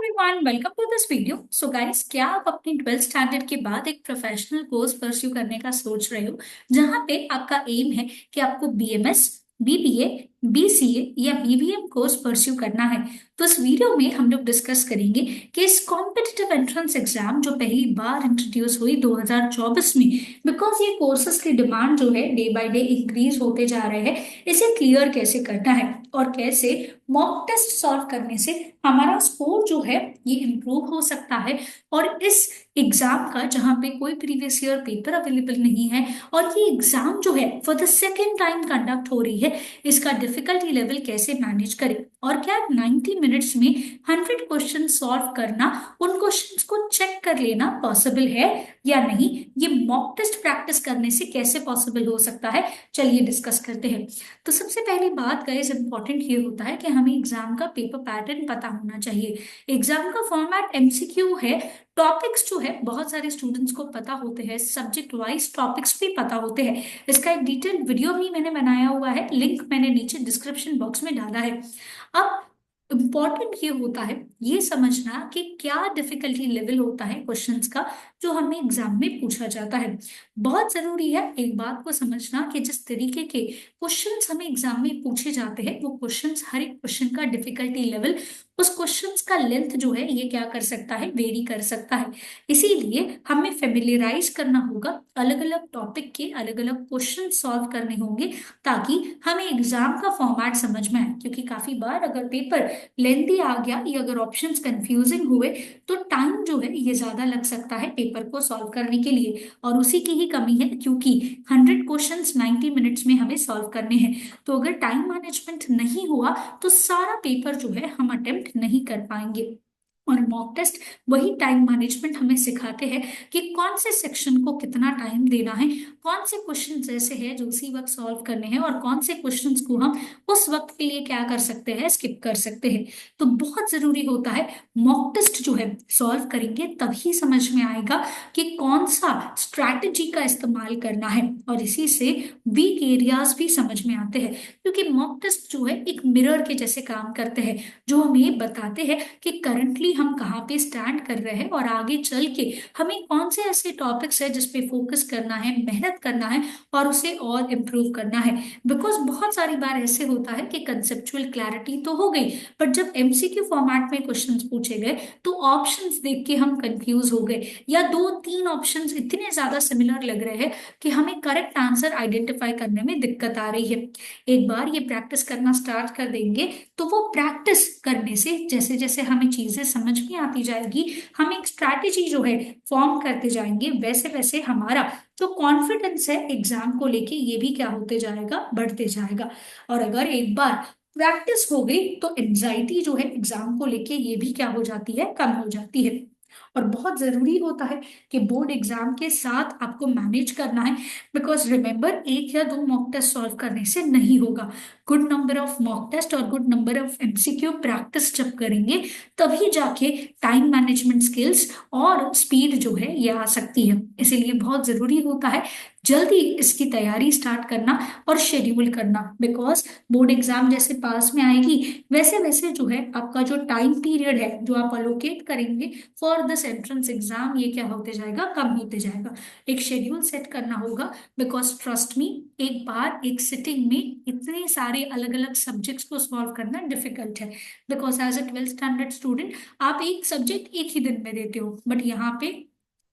Everyone, welcome to this video. So guys, क्या आप अपनी 12th स्टैंडर्ड के बाद एक प्रोफेशनल कोर्स परस्यू करने का सोच रहे हो, जहां पे आपका एम है कि आपको बीएमएस, बीबीए, बीसीए या बीबीएम कोर्स परस्यू करना है? तो इस वीडियो में हम लोग डिस्कस करेंगे कि इस कॉम्पिटिटिव एंट्रेंस एग्जाम जो पहली बार इंट्रोड्यूस हुई 2024 में, बिकॉज ये कोर्सेज की डिमांड जो है डे बाय डे इंक्रीज होते जा रहे हैं, इसे क्लियर कैसे करना है और कैसे मॉक टेस्ट सॉल्व करने से हमारा स्कोर जो है ये इम्प्रूव हो सकता है। और इस एग्जाम का जहाँ पे कोई प्रीवियस ईयर पेपर अवेलेबल नहीं है और ये एग्जाम जो है for the second time conduct हो रही है, इसका डिफिकल्टी लेवल कैसे मैनेज करें और क्या 90 मिनट्स में 100 क्वेश्चन सॉल्व करना, उन क्वेश्चंस को चेक कर लेना पॉसिबल है या नहीं, ये मॉक टेस्ट प्रैक्टिस करने से कैसे पॉसिबल हो सकता है, चलिए डिस्कस करते हैं। तो सबसे पहली बात गाइस इंपॉर्टेंट ये होता है कि हमें एग्जाम का पेपर पैटर्न पता होना चाहिए। एग्जाम का फॉर्मेट एमसीक्यू है। टॉपिक्स जो है बहुत सारे स्टूडेंट्स को पता होते हैं, सब्जेक्ट वाइज टॉपिक्स भी पता होते हैं। इसका एक डिटेल्ड वीडियो भी मैंने बनाया हुआ है, लिंक मैंने नीचे डिस्क्रिप्शन बॉक्स में डाला है। अब इम्पॉर्टेंट ये होता है ये समझना कि क्या डिफिकल्टी लेवल होता है क्वेश्चंस का जो हमें एग्जाम में पूछा जाता है। बहुत जरूरी है एक बात को समझना कि जिस तरीके के क्वेश्चंस हमें एग्जाम में पूछे जाते हैं, वो क्वेश्चंस, हर एक क्वेश्चन का डिफिकल्टी लेवल, उस क्वेश्चंस का लेंथ जो है ये क्या कर सकता है, वेरी कर सकता है। इसीलिए हमें फेमिलियराइज करना होगा, अलग अलग टॉपिक के अलग अलग क्वेश्चन सॉल्व करने होंगे ताकि हमें एग्जाम का फॉर्मेट समझ में आए। क्योंकि काफी बार अगर पेपर लेंथी आ गया या अगर ऑप्शंस कंफ्यूजिंग हुए तो टाइम जो है ये ज्यादा लग सकता है पेपर को सॉल्व करने के लिए, और उसी की ही कमी है क्योंकि 100 क्वेश्चंस 90 मिनट्स में हमें सॉल्व करने हैं। तो अगर टाइम मैनेजमेंट नहीं हुआ तो सारा पेपर जो है हम अटेम्प्ट नहीं कर पाएंगे। और मॉक टेस्ट वही टाइम मैनेजमेंट हमें सिखाते हैं कि कौन से सेक्शन को कितना टाइम देना है, कौन से क्वेश्चन ऐसे हैं जो उसी वक्त सॉल्व करने हैं और कौन से क्वेश्चंस को हम उस वक्त के लिए क्या कर सकते हैं, स्किप कर सकते हैं। तो बहुत जरूरी होता है मॉक टेस्ट जो है सॉल्व करेंगे तभी समझ में आएगा कि कौन सा स्ट्रैटेजी का इस्तेमाल करना है, और इसी से वीक एरियाज भी समझ में आते हैं। क्योंकि मॉक टेस्ट जो है एक मिरर के जैसे काम करते हैं, जो हमें बताते हैं कि करंटली हम कहाँ पे स्टैंड कर रहे हैं और आगे चल के हमें कौन से ऐसे टॉपिक्स है जिस पे फोकस करना है, मेहनत करना है और उसे और इम्प्रूव करना है। बिकॉज बहुत सारी बार ऐसे होता है कि कंसेप्चुअल क्लैरिटी तो हो गई, बट जब एमसीक्यू फॉर्मेट में क्वेश्चंस पूछे गए तो ऑप्शंस देख के हम कंफ्यूज हो गए, या दो तीन ऑप्शंस इतने ज्यादा सिमिलर लग रहे हैं कि हमें करेक्ट आंसर आइडेंटिफाई करने में दिक्कत आ रही है। एक बार ये प्रैक्टिस करना स्टार्ट कर देंगे तो वो प्रैक्टिस करने से जैसे जैसे हमें चीजें समझ में आती जाएगी, हम एक स्ट्रैटेजी जो है फॉर्म करते जाएंगे, वैसे वैसे हमारा जो कॉन्फिडेंस है एग्जाम को लेके ये भी क्या होते जाएगा, बढ़ते जाएगा। और अगर एक बार प्रैक्टिस हो गई तो एंजाइटी जो है एग्जाम को लेके ये भी क्या हो जाती है, कम हो जाती है। और बहुत जरूरी होता है कि बोर्ड एग्जाम के साथ आपको मैनेज करना है। बिकॉज रिमेंबर, एक या दो मॉक टेस्ट सॉल्व करने से नहीं होगा। Good number of mock test और good number of MCQ practice जब करेंगे तभी जाके टाइम मैनेजमेंट स्किल्स और स्पीड जो है ये आ सकती है। इसीलिए बहुत जरूरी होता है जल्दी इसकी तैयारी स्टार्ट करना और शेड्यूल करना। बिकॉज बोर्ड एग्जाम जैसे पास में आएगी वैसे वैसे जो है आपका जो टाइम पीरियड है जो आप अलोकेट करेंगे फॉर दिस एंट्रेंस एग्जाम, ये क्या होते जाएगा, कम होते जाएगा। एक शेड्यूल सेट करना होगा। बिकॉज ट्रस्ट मी, एक बार एक सिटिंग में इतने सारे अलग अलग सब्जेक्ट्स को सॉल्व करना डिफिकल्ट है। Because as a 12th standard student आप एक सब्जेक्ट एक ही दिन में देते हो, बट यहाँ पे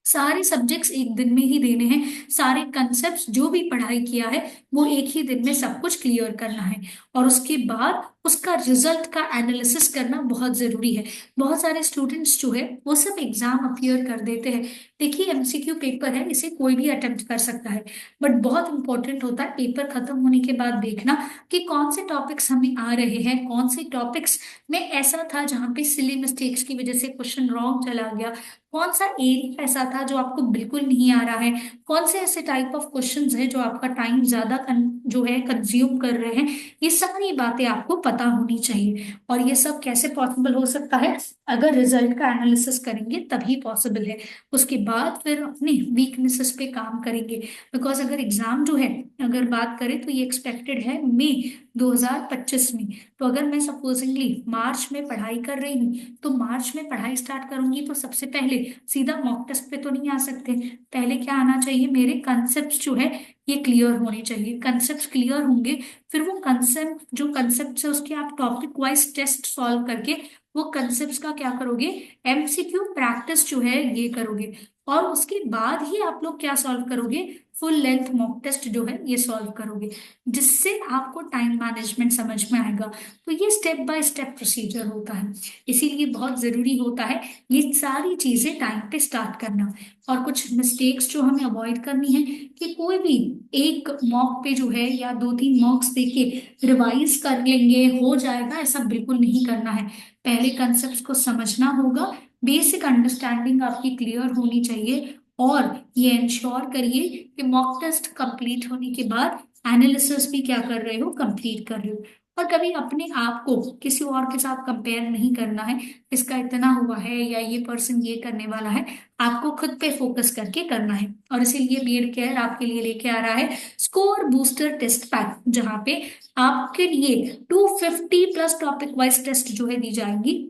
सारे सब्जेक्ट्स एक दिन में ही देने हैं। सारे कंसेप्ट्स जो भी पढ़ाई किया है वो एक ही दिन में सब कुछ क्लियर करना है, और उसके बाद उसका रिजल्ट का एनालिसिस करना बहुत जरूरी है। बहुत सारे स्टूडेंट्स जो है वो सब एग्जाम अपीयर कर देते हैं। देखिए, एमसीक्यू पेपर है, इसे कोई भी अटेम्प्ट कर सकता है, बट बहुत इंपॉर्टेंट होता है पेपर खत्म होने के बाद देखना कि कौन से टॉपिक्स हमें आ रहे हैं, कौन से टॉपिक्स में ऐसा था जहाँ पे सिली मिस्टेक्स की वजह से क्वेश्चन रॉन्ग चला गया, कौन सा एरिया ऐसा था जो आपको बिल्कुल नहीं आ रहा है, कौन से ऐसे टाइप ऑफ क्वेश्चंस है जो आपका टाइम ज्यादा जो है कंज्यूम कर रहे हैं। ये सारी बातें आपको पता पता होनी चाहिए। और ये सब कैसे पॉसिबल हो सकता है? अगर रिजल्ट का एनालिसिस करेंगे तभी पॉसिबल है। उसके बाद फिर अपने वीकनेसेस पे काम करेंगे। बिकॉज अगर एग्जाम जो है, अगर बात करें तो ये एक्सपेक्टेड है मई 2025 में। तो अगर मैं सपोजिंगली मार्च में पढ़ाई कर रही हूँ, तो मार्च में पढ़ाई स्टार्ट करूंगी तो सबसे पहले सीधा मॉक टेस्ट पे तो नहीं आ सकते। पहले क्या आना चाहिए, मेरे कंसेप्ट जो है ये क्लियर होने चाहिए। कंसेप्ट क्लियर होंगे, फिर वो कंसेप्ट जो कंसेप्ट है उसके आप टॉपिक वाइज टेस्ट सॉल्व करके वो कंसेप्ट का क्या करोगे, एमसीक्यू प्रैक्टिस जो है ये करोगे। और उसके बाद ही आप लोग क्या सॉल्व करोगे, फुल लेंथ मॉक टेस्ट जो है ये सॉल्व करोगे, जिससे आपको टाइम मैनेजमेंट समझ में आएगा। तो ये स्टेप बाय स्टेप प्रोसीजर होता है, इसीलिए बहुत जरूरी होता है ये सारी चीजें टाइम पे स्टार्ट करना। और कुछ मिस्टेक्स जो हमें अवॉइड करनी है कि कोई भी एक मॉक पे जो है या दो तीन मॉक्स देके रिवाइज कर लेंगे हो जाएगा, ऐसा बिल्कुल नहीं करना है। पहले कंसेप्ट को समझना होगा, बेसिक अंडरस्टैंडिंग आपकी क्लियर होनी चाहिए। और ये इंश्योर करिए कि मॉक टेस्ट कंप्लीट होने के बाद एनालिसिस भी क्या कर रहे हो, कंप्लीट कर रहे हो। और कभी अपने आप को किसी और के साथ कंपेयर नहीं करना है, इसका इतना हुआ है या ये पर्सन ये करने वाला है। आपको खुद पे फोकस करके करना है। और इसीलिए बीएड केयर आपके लिए लेके आ रहा है स्कोर बूस्टर टेस्ट पैक, जहां पे आपके लिए 250 प्लस टॉपिक वाइज टेस्ट जो है दी जाएंगी।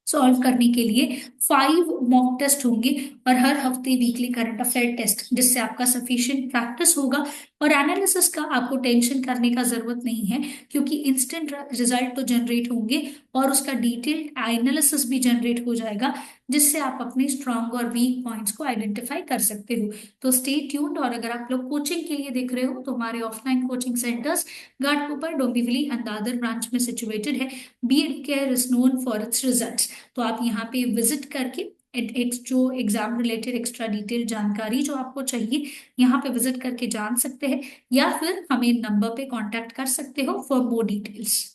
सॉल्व करने के लिए 5 मॉक टेस्ट होंगे, और हर हफ्ते वीकली करंट अफेयर टेस्ट, जिससे आपका सफिशिएंट प्रैक्टिस होगा। और एनालिसिस का आपको टेंशन करने का जरूरत नहीं है, क्योंकि इंस्टेंट रिजल्ट तो जनरेट होंगे और उसका डिटेल्ड एनालिसिस भी जनरेट हो जाएगा, जिससे आप अपने स्ट्रांग और वीक पॉइंट्स को आइडेंटिफाई कर सकते हो। तो स्टे ट्यून्ड। और अगर आप लोग कोचिंग के लिए देख रहे हो तो हमारे offline coaching centres Ghatkopar, Dombivli and Dadar branch में सिचुएटेड है। BEd care is known for its results. तो आप यहाँ पे विजिट करके जो एग्जाम रिलेटेड एक्स्ट्रा डिटेल जानकारी जो आपको चाहिए यहाँ पे विजिट करके जान सकते हैं, या फिर हमें नंबर पे कांटेक्ट कर सकते हो फॉर मोर डिटेल्स।